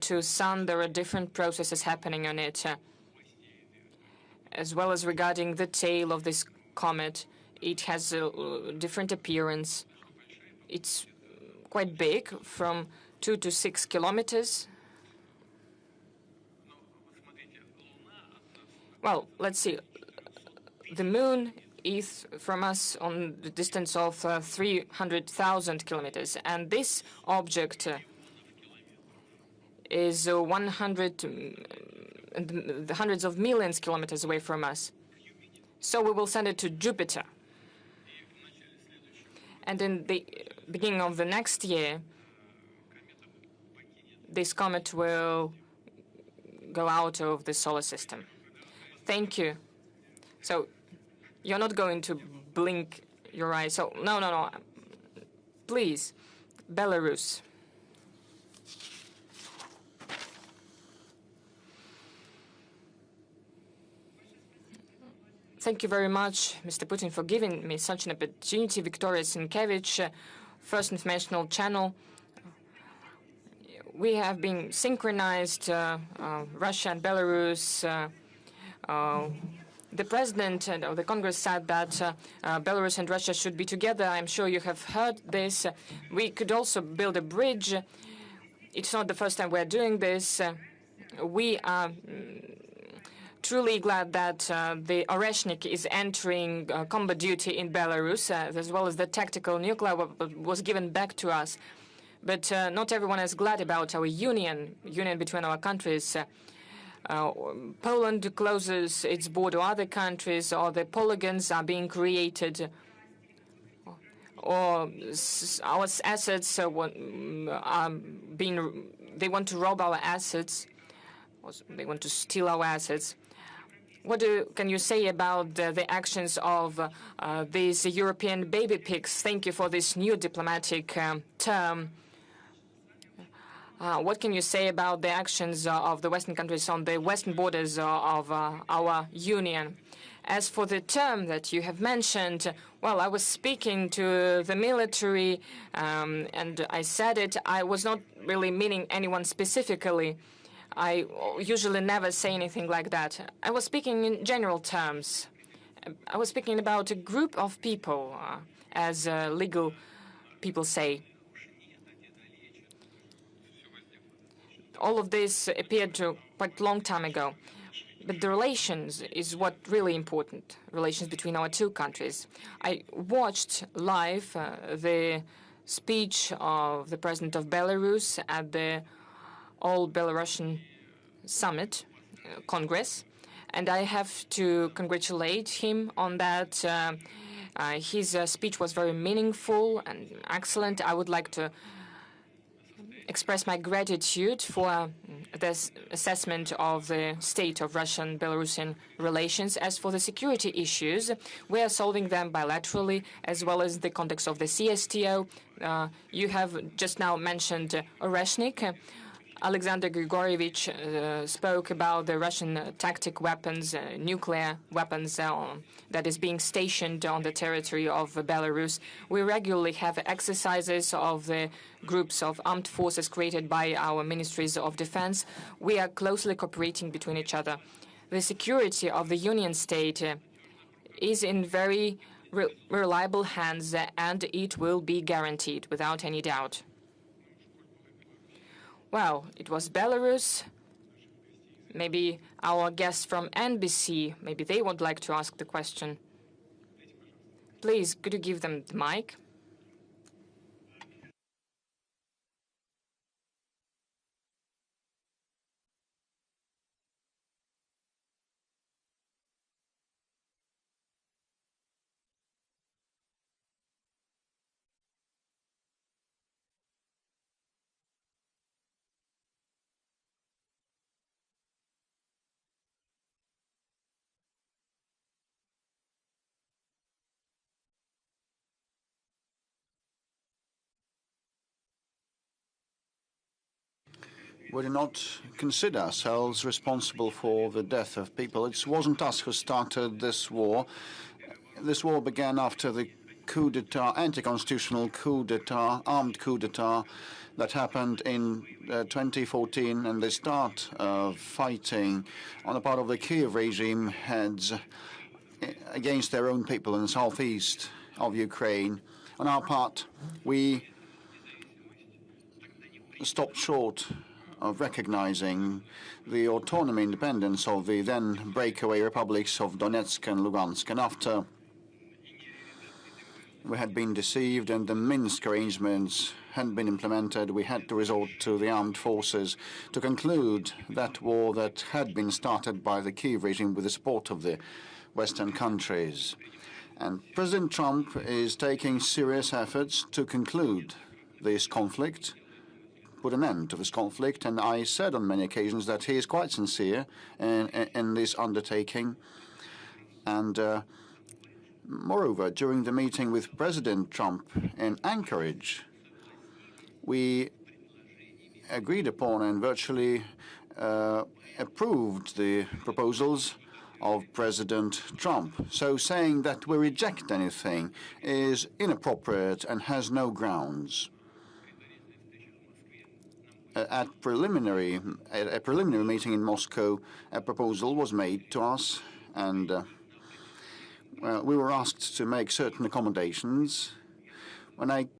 to Sun, there are different processes happening on it, as well as regarding the tail of this comet. It has a different appearance. It's quite big, from 2 to 6 kilometers. Well, let's see. The moon is from us on the distance of 300,000 kilometers, and this object is 100 hundreds of millions kilometers away from us. So we will send it to Jupiter. And in the beginning of the next year, this comet will go out of the solar system. Thank you. So you're not going to blink your eyes. So no. Please, Belarus. Thank you very much, Mr. Putin, for giving me such an opportunity. Victoria Sienkiewicz, First Informational Channel. We have been synchronized, Russia and Belarus. The president of the Congress said that Belarus and Russia should be together. I'm sure you have heard this. We could also build a bridge. It's not the first time we're doing this. We are truly glad that the Oreshnik is entering combat duty in Belarus, as well as the tactical nuclear weapon was given back to us. But not everyone is glad about our union between our countries. Poland closes its border to other countries, or the polygons are being created, or our assets are being. They want to rob our assets. They want to steal our assets. What can you say about the actions of these European baby pigs? Thank you for this new diplomatic term. What can you say about the actions of the Western countries on the western borders of our union? As for the term that you have mentioned, well, I was speaking to the military, and I said it. I was not really meaning anyone specifically. I usually never say anything like that. I was speaking in general terms. I was speaking about a group of people, as legal people say. All of this appeared quite a long time ago. But the relations is what really important, relations between our two countries. I watched live the speech of the president of Belarus at the All-Belarusian Summit, Congress, and I have to congratulate him on that. His speech was very meaningful and excellent. I would like to express my gratitude for this assessment of the state of Russian-Belarusian relations. As for the security issues, we are solving them bilaterally, as well as the context of the CSTO. You have just now mentioned Oreshnik. Alexander Grigorievich spoke about the Russian tactic weapons, nuclear weapons that is being stationed on the territory of Belarus. We regularly have exercises of the groups of armed forces created by our ministries of defense. We are closely cooperating between each other. The security of the Union State is in very reliable hands, and it will be guaranteed without any doubt. Well, it was Belarus. Maybe our guests from NBC, maybe they would like to ask the question. Please, could you give them the mic? We do not consider ourselves responsible for the death of people. It wasn't us who started this war. This war began after the coup d'etat, anti-constitutional coup d'etat, armed coup d'etat that happened in 2014, and the start of fighting on the part of the Kiev regime heads against their own people in the southeast of Ukraine. On our part, we stopped short of recognizing the autonomy and independence of the then breakaway republics of Donetsk and Lugansk. And after we had been deceived and the Minsk arrangements hadn't been implemented, we had to resort to the armed forces to conclude that war that had been started by the Kiev regime with the support of the Western countries. And President Trump is taking serious efforts to conclude this conflict, put an end to this conflict, and I said on many occasions that he is quite sincere in this undertaking. And moreover, during the meeting with President Trump in Anchorage, we agreed upon and virtually approved the proposals of President Trump. So saying that we reject anything is inappropriate and has no grounds. At a preliminary meeting in Moscow, a proposal was made to us, and we were asked to make certain accommodations. When I